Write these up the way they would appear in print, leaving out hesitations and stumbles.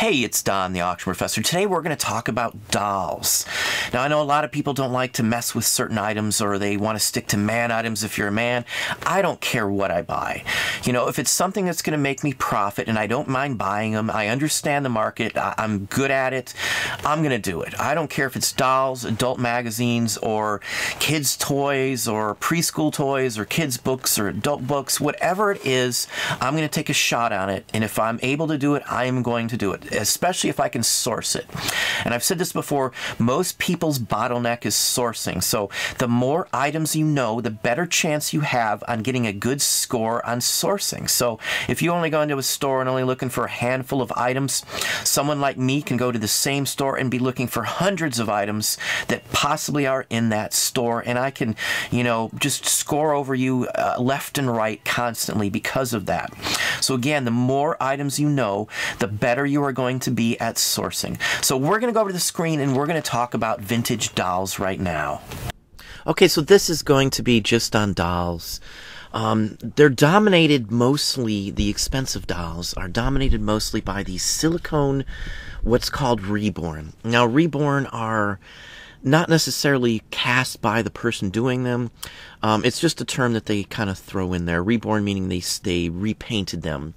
Hey, it's Don, the Auction Professor. Today we're going to talk about dolls. Now, I know a lot of people don't like to mess with certain items, or they want to stick to man items if you're a man. I don't care what I buy. You know, if it's something that's going to make me profit and I don't mind buying them, I understand the market, I'm good at it, I'm going to do it. I don't care if it's dolls, adult magazines, or kids' toys, or preschool toys, or kids' books, or adult books. Whatever it is, I'm going to take a shot on it, and if I'm able to do it, I am going to do it, especially if I can source it. And I've said this before, most people's bottleneck is sourcing. So the more items you know, the better chance you have on getting a good score on sourcing. So if you only go into a store and only looking for a handful of items, someone like me can go to the same store and be looking for hundreds of items that possibly are in that store, and I can, you know, just score over you left and right constantly because of that. So again, the more items you know, the better you are going to be at sourcing. So we're going to go over to the screen and we're going to talk about vintage dolls right now. Okay, so this is going to be just on dolls. They're dominated mostly, the expensive dolls are dominated mostly by these silicone, what's called reborn. Now, reborn are not necessarily cast by the person doing them. It's just a term that they kind of throw in there. Reborn meaning they repainted them.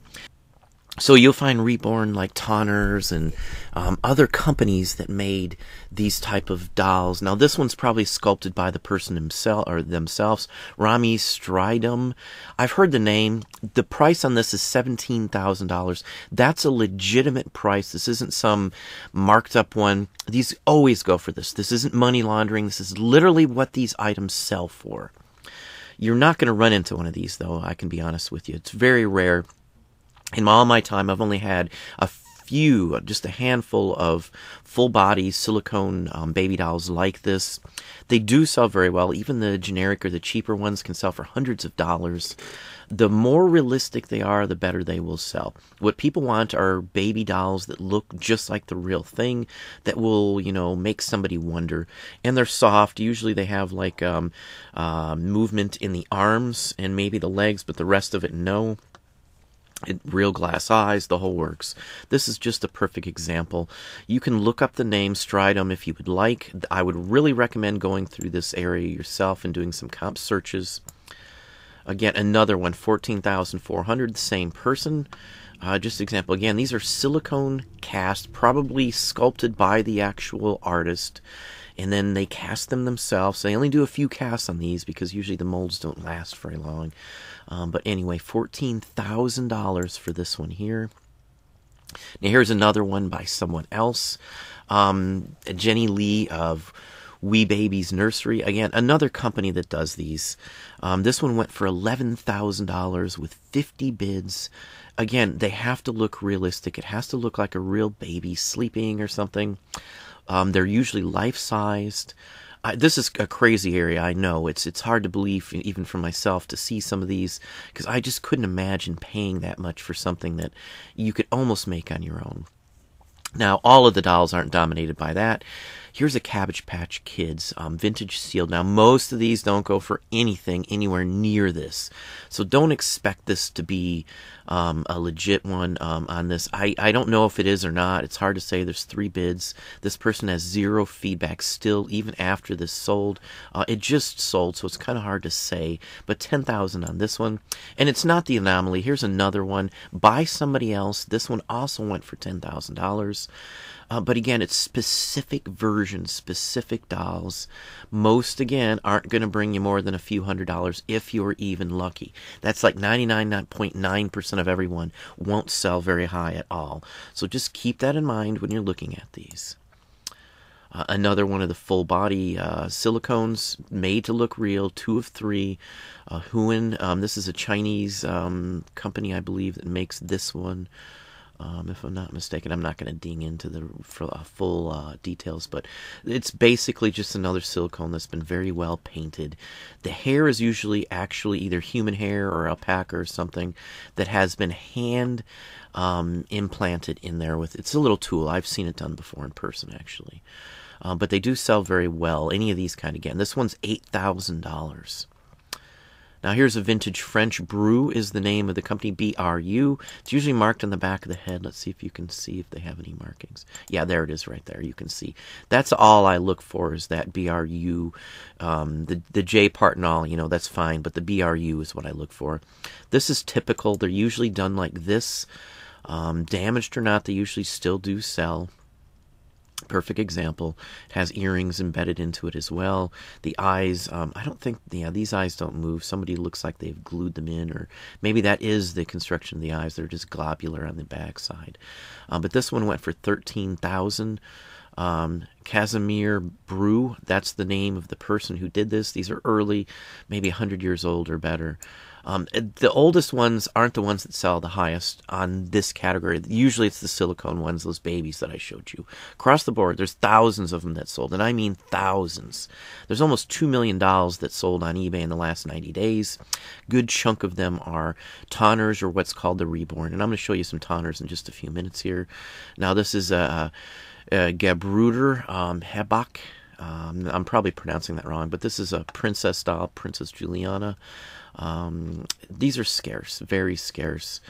So you'll find Reborn like Tonners and other companies that made these type of dolls. Now this one's probably sculpted by the person himself or themselves. Rami Stridum. I've heard the name. The price on this is $17,000. That's a legitimate price. This isn't some marked up one. These always go for this. This isn't money laundering. This is literally what these items sell for. You're not going to run into one of these, though, I can be honest with you. It's very rare. In all my time, I've only had a few, just a handful of full-body silicone baby dolls like this. They do sell very well. Even the generic or the cheaper ones can sell for hundreds of dollars. The more realistic they are, the better they will sell. What people want are baby dolls that look just like the real thing, that will, you know, make somebody wonder. And they're soft. Usually they have like movement in the arms and maybe the legs, but the rest of it, no. Real glass eyes, the whole works. This is just a perfect example. You can look up the name Stridum if you would like. I would really recommend going through this area yourself and doing some comp searches. Again, another one, $14,400, the same person. Just example. Again, these are silicone cast, probably sculpted by the actual artist. And then they cast them themselves. They only do a few casts on these because usually the molds don't last very long. But anyway, $14,000 for this one here. Now here's another one by someone else. Jenny Lee of Wee Babies Nursery. Again, another company that does these. This one went for $11,000 with 50 bids. Again, they have to look realistic. It has to look like a real baby sleeping or something. They're usually life-sized. This is a crazy area, I know. It's hard to believe, even for myself, to see some of these, because I just couldn't imagine paying that much for something that you could almost make on your own. Now, all of the dolls aren't dominated by that. Here's a Cabbage Patch Kids, vintage sealed. Now, most of these don't go for anything anywhere near this. So don't expect this to be a legit one on this. I don't know if it is or not. It's hard to say. There's 3 bids. This person has 0 feedback still, even after this sold. It just sold, so it's kind of hard to say. But $10,000 on this one. And it's not the anomaly. Here's another one by somebody else. This one also went for $10,000. But again, it's specific versions, specific dolls. Most, again, aren't going to bring you more than a few $100s if you're even lucky. That's like 99.9% of everyone won't sell very high at all. So just keep that in mind when you're looking at these. Another one of the full-body silicones made to look real, 2 of 3. Huan, this is a Chinese company, I believe, that makes this one. If I'm not mistaken. I'm not going to ding into the full details, but it's basically just another silicone that's been very well painted. The hair is usually actually either human hair or alpaca or something that has been hand implanted in there with, it's a little tool. I've seen it done before in person, actually. But they do sell very well. Any of these kind, again. This one's $8,000. Now here's a vintage French. Brew is the name of the company, B-R-U. It's usually marked on the back of the head. Let's see if you can see if they have any markings. Yeah, there it is right there. You can see. That's all I look for is that B-R-U. The J part and all, you know, that's fine. But the B-R-U is what I look for. This is typical. They're usually done like this. Damaged or not, they usually still do sell. Perfect example. It has earrings embedded into it as well. The eyes, I don't think, yeah, these eyes don't move. Somebody looks like they've glued them in, or maybe that is the construction of the eyes. They're just globular on the backside. But this one went for $13,000. Casimir Brew, that's the name of the person who did this. These are early, maybe 100 years old or better. The oldest ones aren't the ones that sell the highest on this category. Usually it's the silicone ones, those babies that I showed you. Across the board, there's thousands of them that sold, and I mean thousands. There's almost $2 million that sold on eBay in the last 90 days. Good chunk of them are tonners, or what's called the reborn, and I'm going to show you some tonners in just a few minutes here. Now this is a Gebruder Hebach. I'm probably pronouncing that wrong, but this is a princess doll, Princess Juliana. These are scarce, very scarce.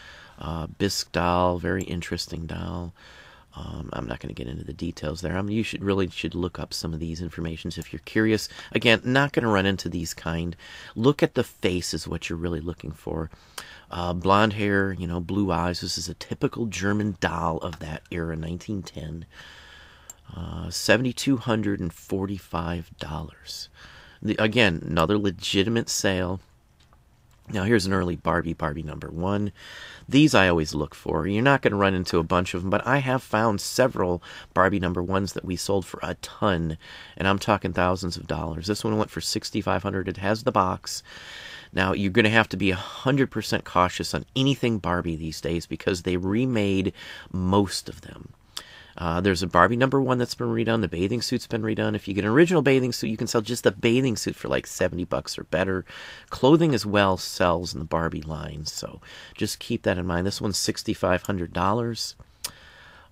Bisque doll, very interesting doll. I'm not going to get into the details there. You should look up some of these informations if you're curious. Again, not going to run into these kind. Look at the face is what you're really looking for. Blonde hair, you know, blue eyes. This is a typical German doll of that era, 1910. $7,245. Again, another legitimate sale. Now here's an early Barbie number 1. These I always look for. You're not going to run into a bunch of them, but I have found several Barbie number 1s that we sold for a ton, and I'm talking thousands of dollars. This one went for $6,500. It has the box. Now, you're going to have to be 100% cautious on anything Barbie these days because they remade most of them. There's a Barbie number 1 that's been redone. The bathing suit's been redone. If you get an original bathing suit, you can sell just the bathing suit for like $70 or better. Clothing as well sells in the Barbie line, so just keep that in mind. This one's $6,500.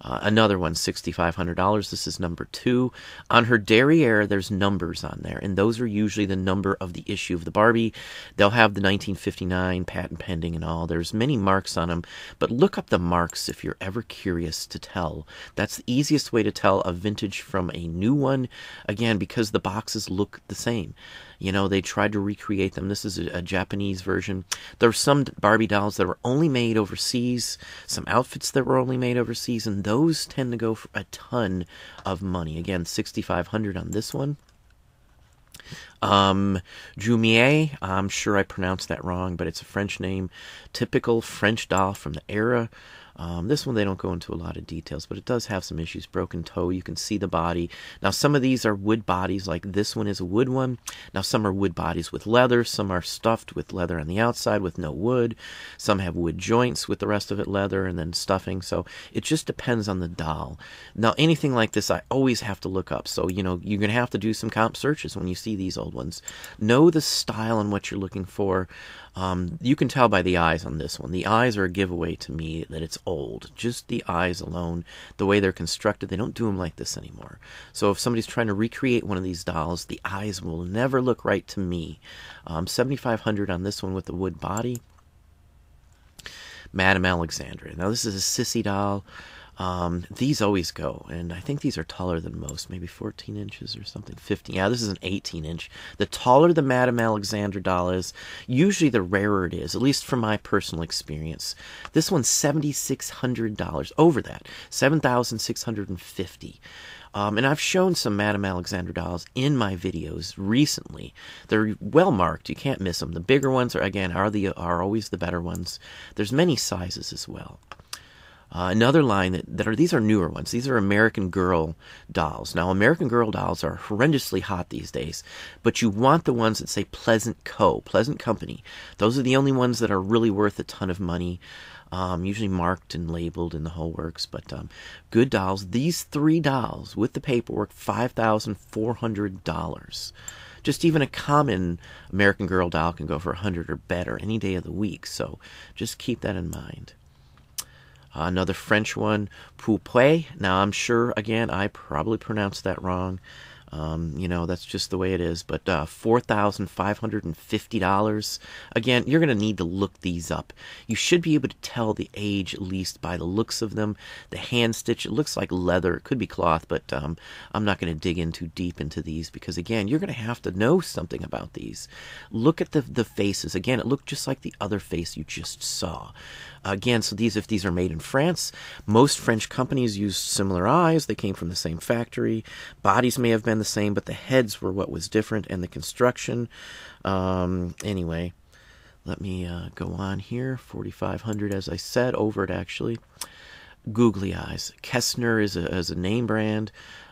Another one, $6,500. This is number 2. On her derriere, there's numbers on there, and those are usually the number of the issue of the Barbie. They'll have the 1959 patent pending and all. There's many marks on them, but look up the marks if you're ever curious to tell. That's the easiest way to tell a vintage from a new one, again, because the boxes look the same. You know, they tried to recreate them. This is a Japanese version. There are some Barbie dolls that were only made overseas, some outfits that were only made overseas, and those tend to go for a ton of money. Again, $6,500 on this one. Jumier, I'm sure I pronounced that wrong, but it's a French name. Typical French doll from the era. This one they don't go into a lot of details, but it does have some issues. Broken toe, you can see the body. Now some of these are wood bodies, like this one is a wood one. Now some are wood bodies with leather, some are stuffed with leather on the outside with no wood. Some have wood joints with the rest of it leather and then stuffing, so it just depends on the doll. Now anything like this I always have to look up, so you know, you're going to have to do some comp searches when you see these old ones. Know the style and what you're looking for. You can tell by the eyes on this one. The eyes are a giveaway to me that it's old. Just the eyes alone, the way they're constructed, they don't do them like this anymore. So if somebody's trying to recreate one of these dolls, the eyes will never look right to me. $7,500 on this one with the wood body. Madame Alexandria. Now this is a sissy doll. These always go, and I think these are taller than most, maybe 14 inches or something, 15. Yeah, this is an 18-inch. The taller the Madame Alexandra doll is, usually the rarer it is, at least from my personal experience. This one's $7,600, over that, $7,650. And I've shown some Madame Alexandra dolls in my videos recently. They're well marked, you can't miss them. The bigger ones are, again, are always the better ones. There's many sizes as well. Another line these are newer ones. These are American Girl dolls. Now, American Girl dolls are horrendously hot these days, but you want the ones that say Pleasant Company. Those are the only ones that are really worth a ton of money, usually marked and labeled in the whole works, but good dolls. These 3 dolls with the paperwork, $5,400. Just even a common American Girl doll can go for $100 or better any day of the week, so just keep that in mind. Another French one, Poupée. Now, I'm sure, again, I probably pronounced that wrong. You know, that's just the way it is. But $4,550. Again, you're going to need to look these up. You should be able to tell the age at least by the looks of them. The hand stitch, it looks like leather. It could be cloth, but I'm not going to dig in too deep into these because, again, you're going to have to know something about these. Look at the faces. Again, it looked just like the other face you just saw. Again, so if these are made in France, most French companies use similar eyes. They came from the same factory. Bodies may have been the same, but the heads were what was different, and the construction. Anyway, let me go on here. 4,500, as I said, over it actually. Googly Eyes. Kessner is a name brand.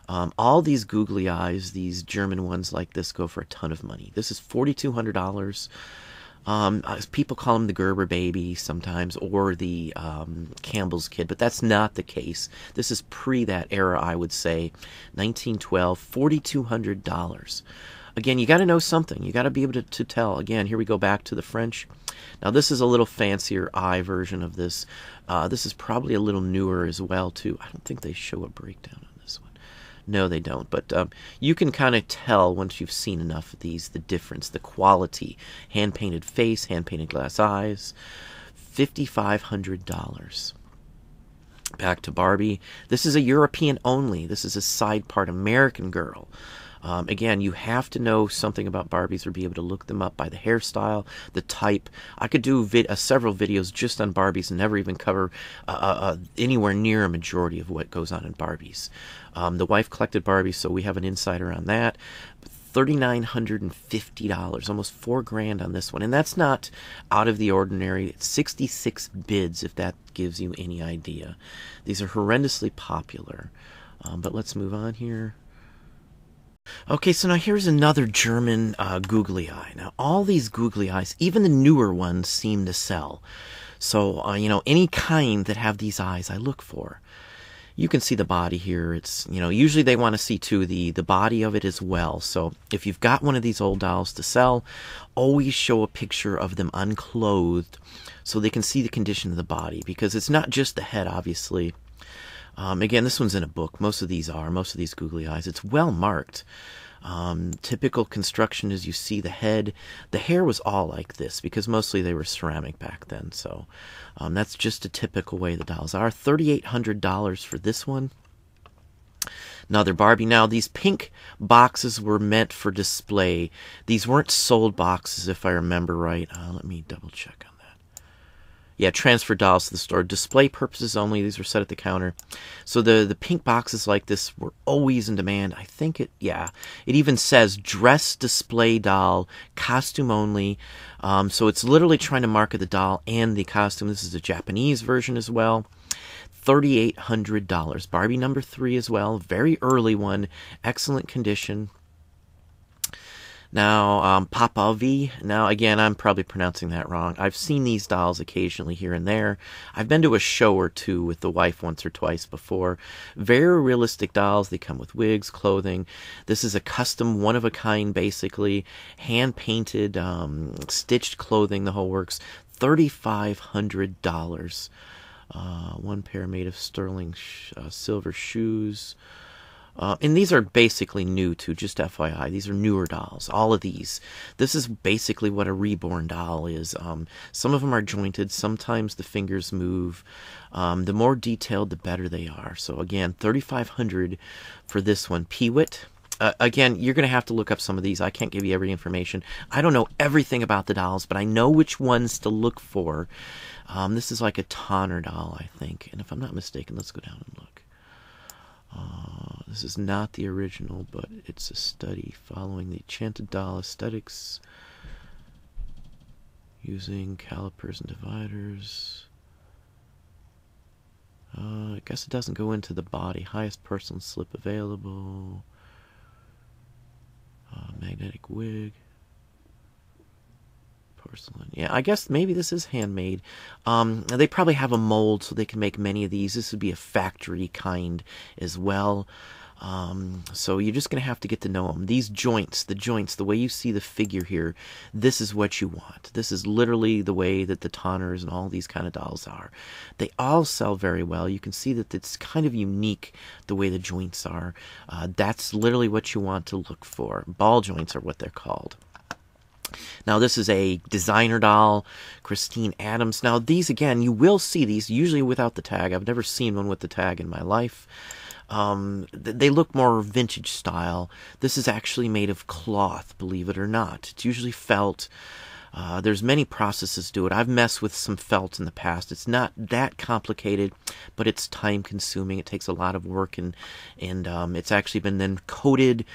All these Googly Eyes, these German ones like this, go for a ton of money. This is $4,200. People call him the Gerber baby sometimes, or the Campbell's kid, but that's not the case. This is pre that era, I would say. 1912, $4,200. Again, you got to know something. You got to be able to tell. Again, here we go back to the French. Now, this is a little fancier eye version of this. This is probably a little newer as well, too. I don't think they show a breakdown on this one. No, they don't. But you can kind of tell once you've seen enough of these, the difference, the quality. Hand-painted face, hand-painted glass eyes. $5,500. Back to Barbie. This is a European only. This is a side part American girl. Again, you have to know something about Barbies or be able to look them up by the hairstyle, the type. I could do several videos just on Barbies and never even cover anywhere near a majority of what goes on in Barbies. The wife collected Barbies, so we have an insider on that. $3,950, almost $4,000 on this one. And that's not out of the ordinary. It's 66 bids, if that gives you any idea. These are horrendously popular. But let's move on here. Okay, so now here's another German Googly Eye. Now, all these Googly Eyes, even the newer ones, seem to sell. So, you know, any kind that have these eyes, I look for. You can see the body here. It's, you know, usually they want to see, too, the body of it as well. So, if you've got one of these old dolls to sell, always show a picture of them unclothed so they can see the condition of the body. Because it's not just the head, obviously. Again, this one's in a book. Most of these Googly Eyes. It's well marked. Typical construction is you see the head. The hair was all like this because mostly they were ceramic back then. So that's just a typical way the dolls are. $3,800 for this one. Another Barbie. Now, these pink boxes were meant for display. These weren't sold boxes, if I remember right. Let me double check on that. Yeah, transfer dolls to the store. Display purposes only. These were set at the counter. So the pink boxes like this were always in demand. I think it even says dress display doll, costume only. So it's literally trying to market the doll and the costume. This is a Japanese version as well. $3,800. Barbie number 3 as well. Very early one. Excellent condition. Now, Papa V. Now, again, I'm probably pronouncing that wrong. I've seen these dolls occasionally here and there. I've been to a show or two with the wife once or twice before. Very realistic dolls. They come with wigs, clothing. This is a custom, one-of-a-kind, basically. Hand-painted, stitched clothing, the whole works. $3,500. One pair made of sterling silver shoes. And these are basically new too, just FYI. These are newer dolls, all of these. This is basically what a reborn doll is. Some of them are jointed, sometimes the fingers move. The more detailed, the better they are. So again, $3,500 for this one. Peewit. Again, you're going to have to look up some of these. I can't give you every information. I don't know everything about the dolls, but I know which ones to look for. This is like a Tonner doll, I think. And if I'm not mistaken, let's go down and look. This is not the original, but it's a study following the enchanted doll aesthetics using calipers and dividers. I guess it doesn't go into the body. Highest personal slip available. Magnetic wig. Porcelain. Yeah, I guess maybe this is handmade. They probably have a mold so they can make many of these. This would be a factory kind as well. So you're just going to have to get to know them. These joints, the way you see the figure here, this is what you want. This is literally the way that the Tonners and all these kind of dolls are. They all sell very well. You can see that it's kind of unique the way the joints are. That's literally what you want to look for. Ball joints are what they're called. Now, this is a designer doll, Christine Adams. Now, these, again, you will see these, usually without the tag. I've never seen one with the tag in my life. They look more vintage style. This is actually made of cloth, believe it or not. It's usually felt. There's many processes to it. I've messed with some felt in the past. It's not that complicated, but it's time consuming. It takes a lot of work, and it's actually been then coated,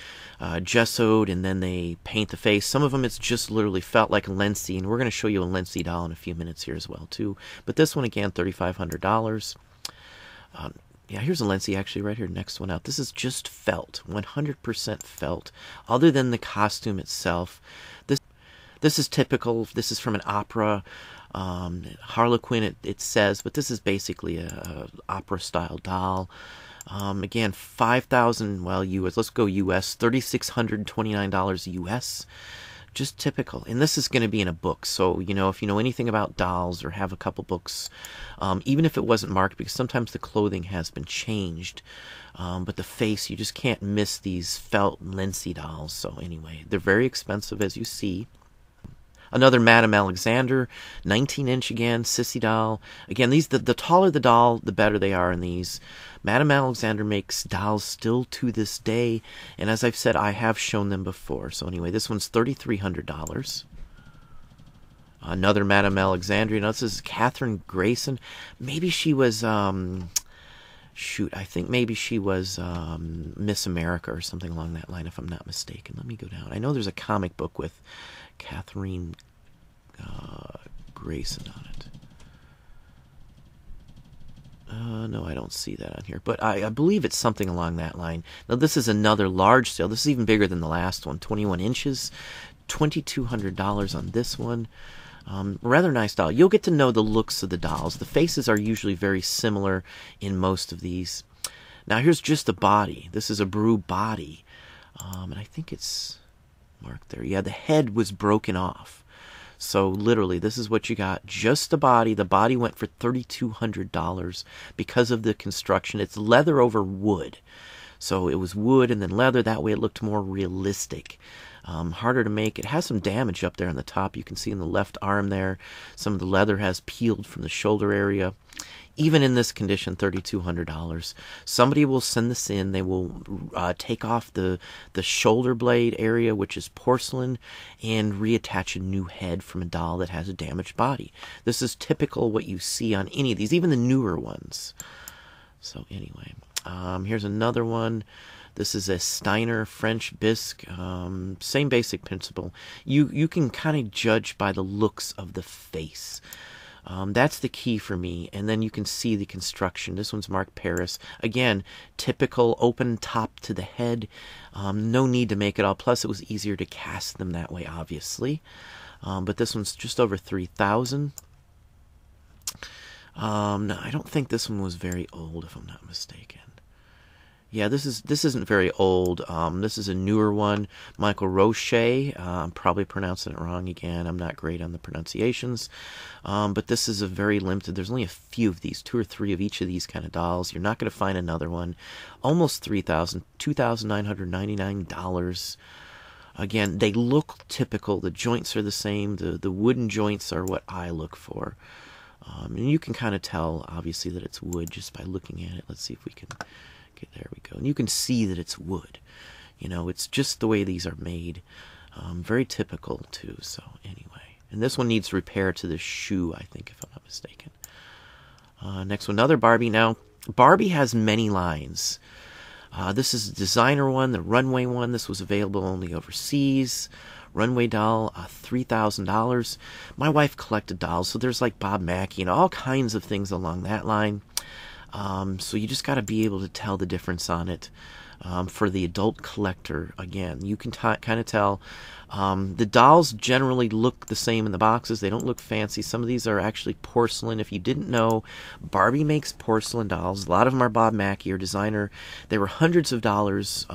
gessoed, and then they paint the face. Some of them it's just literally felt like a Lency, and we're going to show you a Lency doll in a few minutes here as well too. But this one again, $3,500. Yeah, here's a Lency actually right here, next one out. This is just felt, 100% felt, other than the costume itself. This is typical. This is from an opera. Harlequin, it says, but this is basically a opera-style doll. Again, $5,000, well, US. Let's go US. $3,629 US. Just typical. And this is going to be in a book. So, you know, if you know anything about dolls or have a couple books, even if it wasn't marked, because sometimes the clothing has been changed, but the face, you just can't miss these felt Lency dolls. So anyway, they're very expensive, as you see. Another Madame Alexander, 19-inch again, sissy doll. Again, these the taller the doll, the better they are in these. Madame Alexander makes dolls still to this day, and as I've said, I have shown them before. So anyway, this one's $3,300. Another Madame Alexandria. Now this is Catherine Grayson. Maybe she was, shoot, I think maybe she was Miss America or something along that line, if I'm not mistaken. Let me go down. I know there's a comic book with Catherine Grayson on it. No, I don't see that on here. But I believe it's something along that line. Now, this is another large sale. This is even bigger than the last one. 21 inches. $2,200 on this one. Rather nice doll. You'll get to know the looks of the dolls. The faces are usually very similar in most of these. Now, here's just the body. This is a Brew body. And I think it's marked there. Yeah, the head was broken off. So literally, this is what you got. Just the body. The body went for $3,200 because of the construction. It's leather over wood. So it was wood and then leather. That way it looked more realistic. Harder to make. It has some damage up there on the top. You can see in the left arm there. Some of the leather has peeled from the shoulder area. Even in this condition, $3,200. Somebody will send this in. They will take off the shoulder blade area, which is porcelain, and reattach a new head from a doll that has a damaged body. This is typical what you see on any of these, even the newer ones. So anyway, here's another one. This is a Steiner French bisque. Same basic principle. You can kind of judge by the looks of the face. That's the key for me. And then you can see the construction. This one's marked Paris. Again, typical open top to the head. No need to make it all. Plus, it was easier to cast them that way, obviously. But this one's just over $3,000. No, I don't think this one was very old, if I'm not mistaken. Yeah, this isn't very old. This is a newer one. Michael Roche. I'm probably pronouncing it wrong again. I'm not great on the pronunciations. But this is a very limited. There's only a few of these, 2 or 3 of each of these kind of dolls. You're not going to find another one. Almost $3,000, $2,999. Again, they look typical. The joints are the same. The wooden joints are what I look for. And you can kind of tell, obviously, that it's wood just by looking at it. Let's see if we can... Okay, there we go. And you can see that it's wood. You know, it's just the way these are made. Very typical, too. So, anyway. And this one needs repair to the shoe, I think, if I'm not mistaken. Next one, another Barbie. Now, Barbie has many lines. This is the designer one, the runway one. This was available only overseas. Runway doll, $3,000. My wife collected dolls, so there's like Bob Mackie and all kinds of things along that line. So you just got to be able to tell the difference on it. For the adult collector, again, you can kind of tell. The dolls generally look the same in the boxes. They don't look fancy. Some of these are actually porcelain. If you didn't know, Barbie makes porcelain dolls. A lot of them are Bob Mackie or designer. They were hundreds of dollars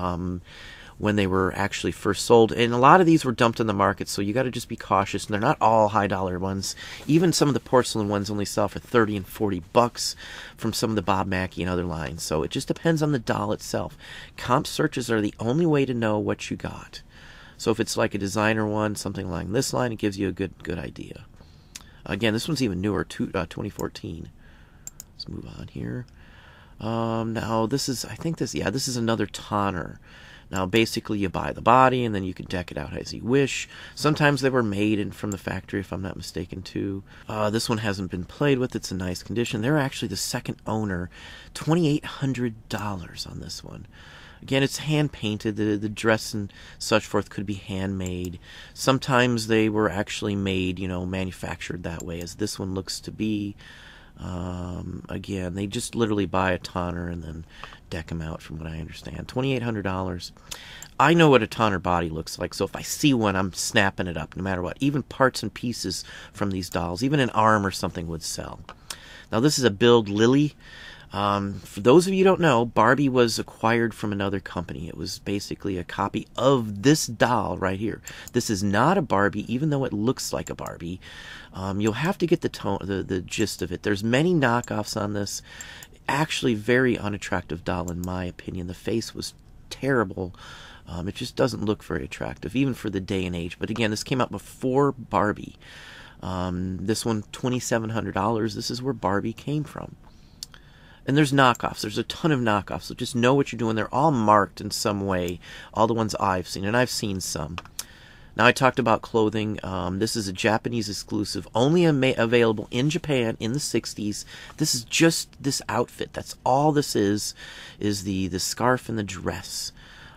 when they were actually first sold, and a lot of these were dumped on the market, so you got to just be cautious. And they're not all high dollar ones. Even some of the porcelain ones only sell for $30 and $40 from some of the Bob Mackie and other lines. So it just depends on the doll itself. Comp searches are the only way to know what you got. So if it's like a designer one, something like this line, it gives you a good idea. Again, this one's even newer, 2014. Let's move on here. Now this is, this is another toner. Now, basically, you buy the body, and then you can deck it out as you wish. Sometimes they were made from the factory, if I'm not mistaken, too. This one hasn't been played with. It's in nice condition. They're actually the second owner. $2,800 on this one. Again, it's hand-painted. The dress and such forth could be handmade. Sometimes they were actually made, manufactured that way, as this one looks to be. Again, they just literally buy a toner and then deck them out, from what I understand. $2,800. I know what a toner body looks like, so if I see one, I'm snapping it up no matter what. Even parts and pieces from these dolls, even an arm or something would sell. Now, this is a Build Lily. For those of you who don't know, Barbie was acquired from another company. It was basically a copy of this doll right here. This is not a Barbie, even though it looks like a Barbie. You'll have to get the gist of it. There's many knockoffs on this. Actually, very unattractive doll in my opinion. The face was terrible. It just doesn't look very attractive, even for the day and age. But again, this came out before Barbie. This one, $2,700. This is where Barbie came from. And there's knockoffs. There's a ton of knockoffs. So just know what you're doing. They're all marked in some way. All the ones I've seen. And I've seen some. Now, I talked about clothing. This is a Japanese exclusive. Only available in Japan in the 60s. This is just this outfit. That's all this is the scarf and the dress.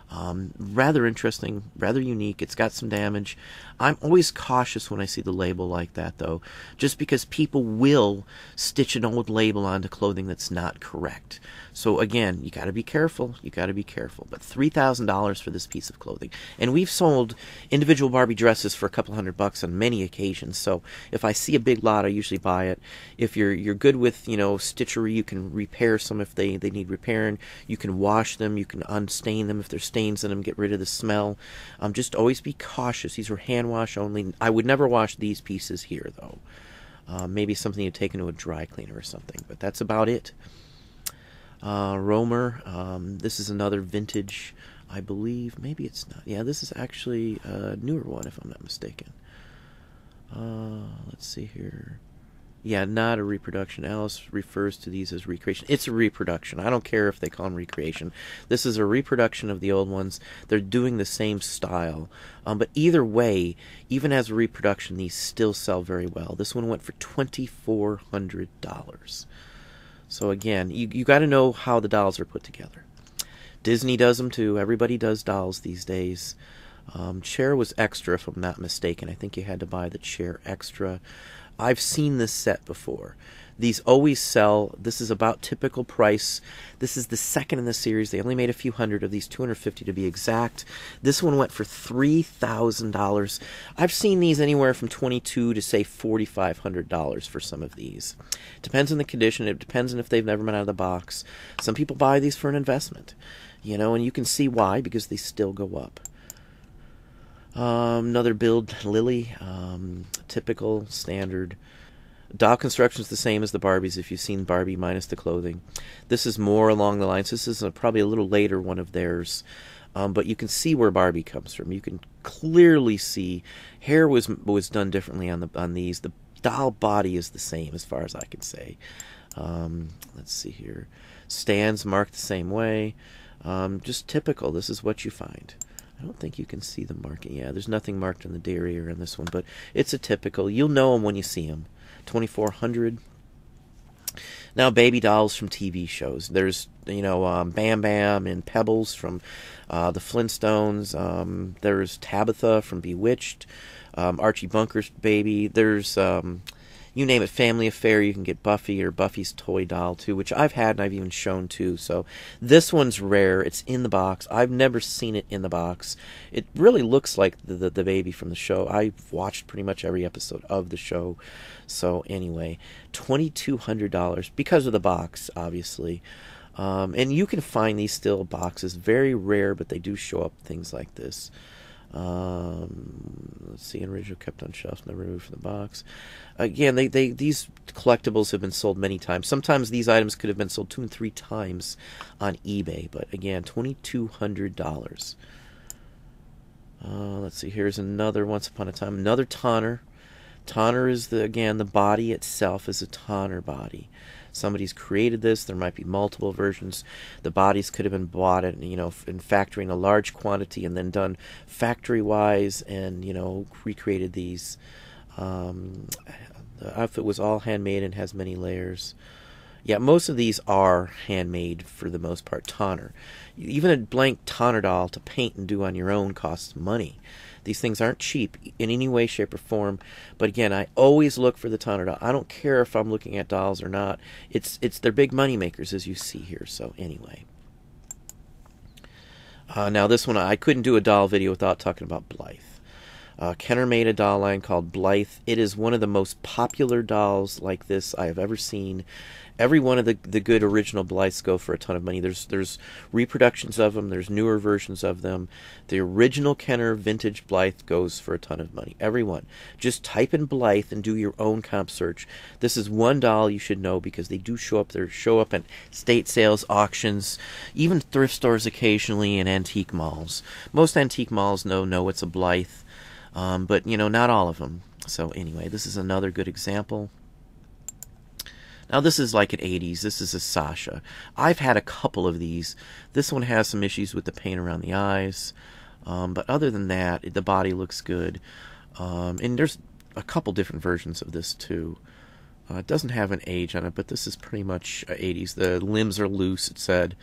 Rather interesting, rather unique. It's got some damage. I'm always cautious when I see the label like that, though, just because people will stitch an old label onto clothing that's not correct. So again, you got to be careful. You got to be careful. But $3,000 for this piece of clothing, and we've sold individual Barbie dresses for a couple $100 on many occasions. So if I see a big lot, I usually buy it. If you're good with stitchery, you can repair some if they need repairing. You can wash them. You can unstain them if there's stains in them. Get rid of the smell. Just always be cautious. These are hand wash only. I would never wash these pieces here, though. Maybe something you take into a dry cleaner or something, but that's about it. Romer, this is another vintage, I believe. Maybe it's not. Yeah, this is actually a newer one, if I'm not mistaken. Let's see here. Yeah, not a reproduction. Alice refers to these as recreation. It's a reproduction. I don't care if they call them recreation. This is a reproduction of the old ones. They're doing the same style. But either way, even as a reproduction, these still sell very well. This one went for $2,400. So again, you got to know how the dolls are put together. Disney does them too. Everybody does dolls these days. Chair was extra, if I'm not mistaken. I think you had to buy the chair extra. I've seen this set before. These always sell. This is about typical price. This is the second in the series. They only made a few hundred of these, 250 to be exact. This one went for $3,000. I've seen these anywhere from $2,200 to say $4,500 for some of these. Depends on the condition. It depends on if they've never been out of the box. Some people buy these for an investment, and you can see why, because they still go up. Another Build Lily, typical, standard. Doll construction is the same as the Barbies, if you've seen Barbie minus the clothing. This is more along the lines. This is probably a little later one of theirs. But you can see where Barbie comes from. You can clearly see hair was done differently on these. The doll body is the same as far as I can say. Let's see here. Stands marked the same way. Just typical. This is what you find. I don't think you can see the marking. Yeah, there's nothing marked on the derriere in this one, but it's a typical. You'll know them when you see them. $2,400. Now, baby dolls from TV shows. There's, Bam Bam and Pebbles from the Flintstones. There's Tabitha from Bewitched. Archie Bunker's baby. There's, you name it, family affair, you can get Buffy or Buffy's toy doll too, which I've had and I've even shown too. So this one's rare. It's in the box. I've never seen it in the box. It really looks like the baby from the show. I've watched pretty much every episode of the show. So anyway, $2,200 because of the box, obviously. And you can find these still boxes. Very rare, but they do show up things like this. Let's see, original kept on shelves, never removed from the box. Again, these collectibles have been sold many times. Sometimes these items could have been sold 2 and 3 times on eBay, but again, $2,200. Let's see, here's another Once Upon a Time, another tonner. Tonner is the body itself is a tonner body. Somebody's created this. There might be multiple versions. The bodies could have been bought at, in factory in a large quantity and then done factory-wise and, recreated these. The outfit was all handmade and has many layers. Yeah, most of these are handmade for the most part. Tonner. Even a blank tonner doll to paint and do on your own costs money. These things aren't cheap in any way, shape, or form. But again, I always look for the tonner doll. I don't care if I'm looking at dolls or not. It's their big money makers, as you see here. So anyway. Now this one, I couldn't do a doll video without talking about Blythe. Kenner made a doll line called Blythe. It is one of the most popular dolls like this I have ever seen. Every one of the good original Blythes go for a ton of money. There's reproductions of them. There's newer versions of them. The original Kenner vintage Blythe goes for a ton of money. Every one. Just type in Blythe and do your own comp search. This is one doll you should know because they do show up. They show up at state sales, auctions, even thrift stores occasionally, and antique malls. Most antique malls know it's a Blythe, but not all of them. So anyway, this is another good example. Now this is like an 80s. This is a Sasha. I've had a couple of these. This one has some issues with the paint around the eyes. But other than that, the body looks good. And there's a couple different versions of this too. It doesn't have an age on it, but this is pretty much 80s. The limbs are loose, it said.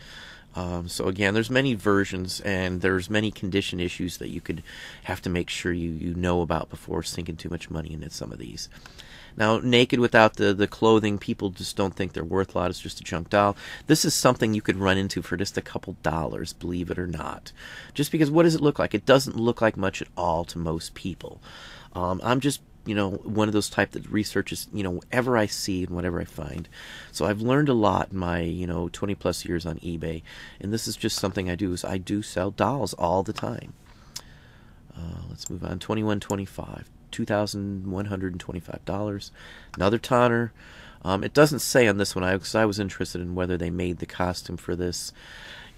So again, there's many versions, and there's many condition issues that you could have to make sure you know about before sinking too much money into some of these. Now, naked without the clothing, people just don't think they're worth a lot. It's just a junk doll. This is something you could run into for just a couple dollars, believe it or not. Just because, what does it look like? It doesn't look like much at all to most people. I'm just, one of those type that researches, whatever I see and whatever I find. So I've learned a lot in my, 20 plus years on eBay. And this is just something I do, is I do sell dolls all the time. Let's move on. 2125. $2,125. Another tonner. It doesn't say on this one, because I was interested in whether they made the costume for this.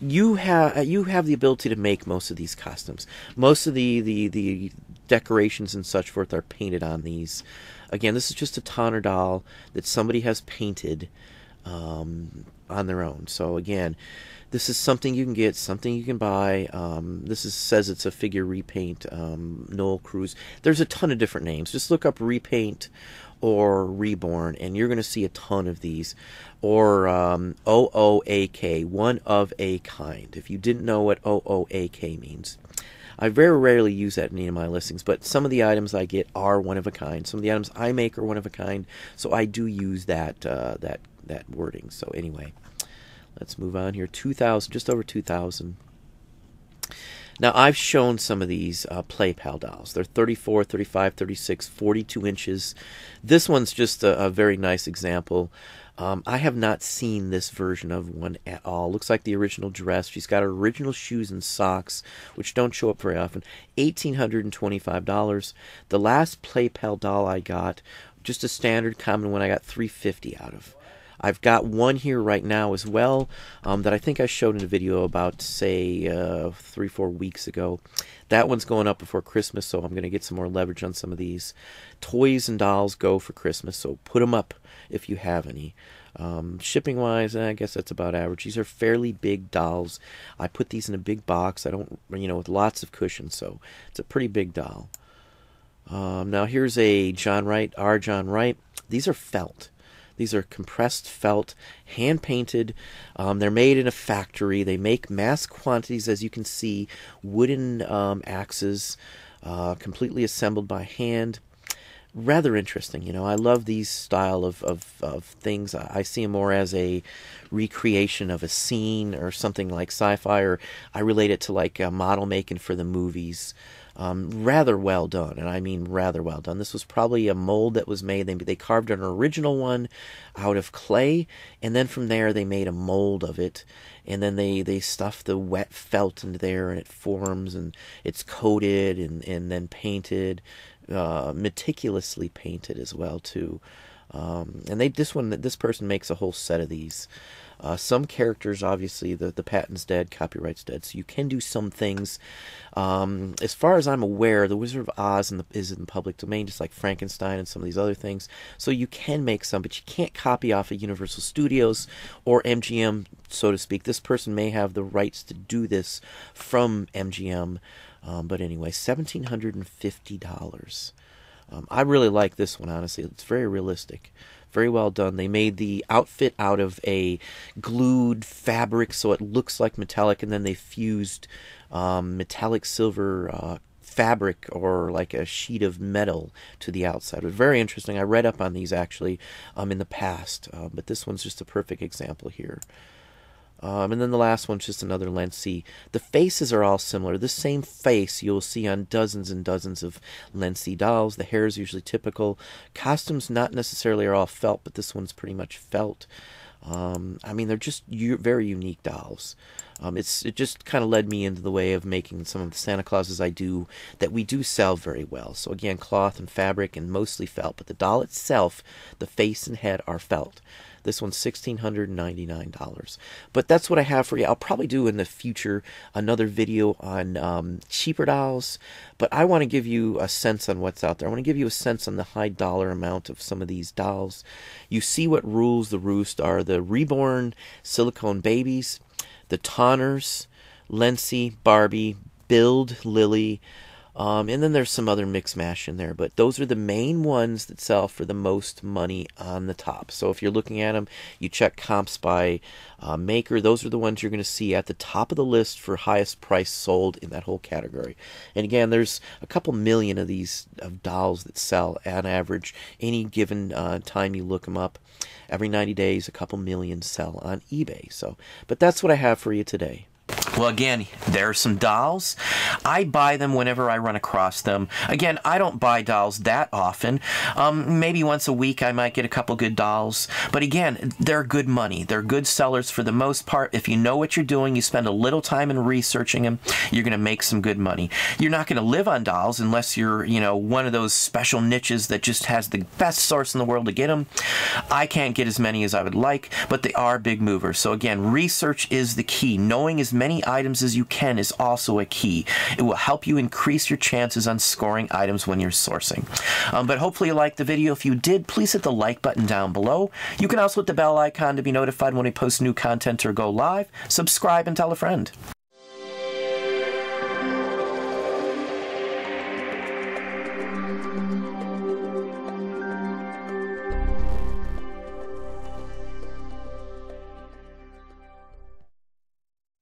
You have the ability to make most of these costumes. Most of the decorations and such forth are painted on these. Again, this is just a tonner doll that somebody has painted on their own. So again, this is something you can get, something you can buy. Says it's a figure repaint, Noel Cruz. There's a ton of different names. Just look up repaint or reborn, and you're going to see a ton of these. Or OOAK, one of a kind. If you didn't know what OOAK means. I very rarely use that in any of my listings, but some of the items I get are one of a kind. Some of the items I make are one of a kind, so I do use that wording. So anyway. Let's move on here. 2,000, just over 2,000. Now, I've shown some of these Play Pal dolls. They're 34, 35, 36, 42 inches. This one's just a very nice example. I have not seen this version of one at all. Looks like the original dress. She's got her original shoes and socks, which don't show up very often. $1,825. The last Play Pal doll I got, just a standard common one, I got $350 out of. I've got one here right now as well that I think I showed in a video about, say, 3-4 weeks ago. That one's going up before Christmas, so I'm going to get some more leverage on some of these. Toys and dolls go for Christmas, so put them up if you have any. Shipping-wise, I guess that's about average. These are fairly big dolls. I put these in a big box. I don't, with lots of cushion, so it's a pretty big doll. Now here's a John Wright, our John Wright. These are felt. These are compressed felt, hand-painted. They're made in a factory. They make mass quantities, as you can see, wooden axes, completely assembled by hand. rather interesting. You know, I love these style of things. I see them more as a recreation of a scene or something like sci-fi, or I relate it to like model making for the movies. Rather well done, and I mean rather well done. This was probably a mold that was made. They carved an original one out of clay, and then from there they made a mold of it, and then they stuff the wet felt into there, and it forms, and it's coated and then painted, meticulously painted as well too. And this person makes a whole set of these. Some characters, obviously, the patent's dead, copyright's dead, so you can do some things. As far as I'm aware, The Wizard of Oz is in the public domain, just like Frankenstein and some of these other things. So you can make some, but you can't copy off of Universal Studios or MGM, so to speak. This person may have the rights to do this from MGM. But anyway, $1,750. I really like this one, honestly. It's very realistic. Very well done. They made the outfit out of a glued fabric so it looks like metallic, and then they fused metallic silver fabric or like a sheet of metal to the outside. It was very interesting. I read up on these actually in the past, but this one's just a perfect example here. And then the last one's just another Lency. The faces are all similar. The same face you'll see on dozens and dozens of Lency dolls. The hair is usually typical. Costumes not necessarily are all felt, but this one's pretty much felt. I mean, they're just very unique dolls. It just kind of led me into the way of making some of the Santa Clauses I do that we do sell very well. So again, cloth and fabric and mostly felt, but the doll itself, the face and head are felt. This one's $1,699. But that's what I have for you. I'll probably do in the future another video on cheaper dolls. But I want to give you a sense on what's out there. I want to give you a sense on the high dollar amount of some of these dolls. You see what rules the roost are the reborn silicone babies, the Tonners, Lency, Barbie, Build, Lily, and then there's some other mix mash in there, but those are the main ones that sell for the most money on the top. So if you're looking at them, you check comps by maker. Those are the ones you're going to see at the top of the list for highest price sold in that whole category. And again, there's a couple million of these dolls that sell on average any given time you look them up. Every 90 days, a couple million sell on eBay. So, but that's what I have for you today. Well, again, there are some dolls. I buy them whenever I run across them. Again, I don't buy dolls that often. Maybe once a week I might get a couple good dolls. But again, they're good money. They're good sellers for the most part. If you know what you're doing, you spend a little time in researching them, you're going to make some good money. You're not going to live on dolls unless you're, you know, one of those special niches that just has the best source in the world to get them. I can't get as many as I would like, but they are big movers. So again, research is the key. Knowing as many items as you can is also a key. It will help you increase your chances on scoring items when you're sourcing. But hopefully you liked the video. If you did, please hit the like button down below. You can also hit the bell icon to be notified when we post new content or go live. Subscribe and tell a friend.